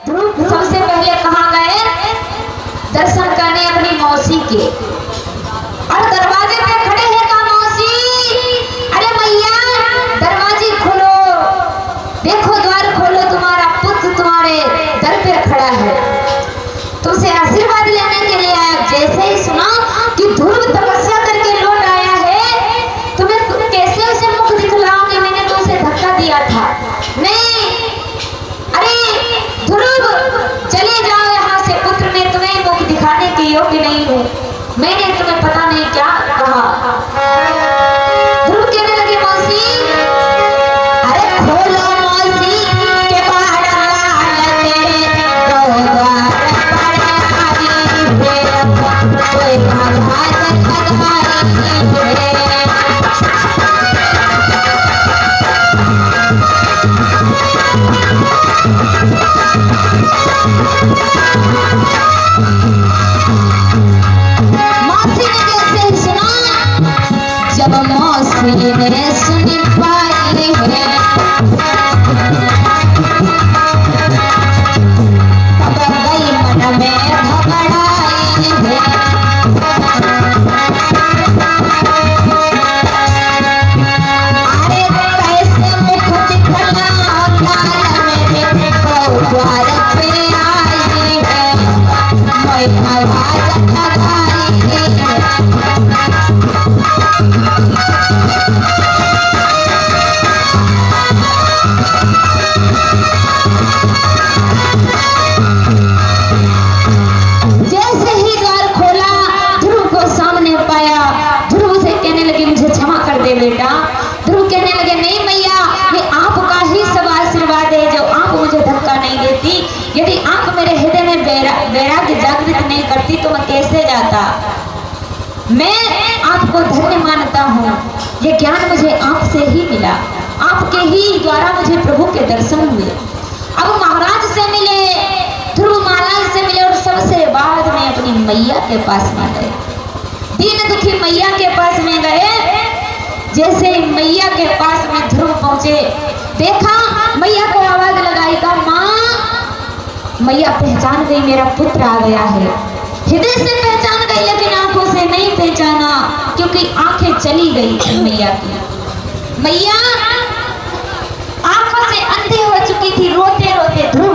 ध्रुव सबसे पहले कहाँ गए? दर्शन करने अपनी मौसी के। और दरवाजे पे खड़े हैं, कहा मौसी, अरे मैया दरवाजे खोलो, देखो द्वार खोलो, तुम्हारा पुत्र तुम्हारे दर पे खड़ा है, तुमसे आशीर्वाद लेने के लिए आया। जैसे ही सुना कि ध्रुव तपस्या करके लौट आया है, तुम्हें कैसे उसे मुख दिखलाओगे? मैंने तो उसे धक्का दिया था। नहीं, अरे ध्रुव चले जाओ यहाँ से, पुत्र में तुम्हें मुख दिखाने के योग्य नहीं हूँ, मैंने तुम्हें पता नहीं क्या कहा। ध्रुव कहने लगे मौसी, अरे खोलो मौसी के बाहर तेरे द्वार जब मौसी ने सुन पाई है, तब गई मन में घबराई है। अरे कैसे मुख दिखलाऊं, मेरे को द्वार पे आई है, मैं आवाज लगाई है। जैसे ही द्वार खोला, ध्रुव को सामने पाया। ध्रुव से कहने लगे मुझे क्षमा कर दे बेटा। ध्रुव कहने लगे नहीं मैया, ये आपका ही सब आशीर्वाद है जो आप मुझे धक्का नहीं देती। यदि आप मेरे हृदय में वैराग्य जागृत नहीं करती तो मैं कैसे जाता। मैं आपको धन्य मानता हूँ, ये ज्ञान मुझे आपसे ही मिला, आपके ही द्वारा मुझे प्रभु के दर्शन हुए। अब महाराज से मिले, ध्रुव महाराज से मिले, और सबसे बाद में अपनी मैया के पास में गए, दीन दुखी मैया के पास में गए। जैसे मैया के पास में ध्रुव पहुंचे, देखा मैया को आवाज लगाई, कहा माँ। मैया पहचान गई, मेरा पुत्र आ गया है। हृदय से पहचान गई लेकिन आंखों से नहीं पहचाना, क्योंकि आंखें चली गई मैया की। मैया आंखों से अंधे हो चुकी थी, रोते रोते ध्रुव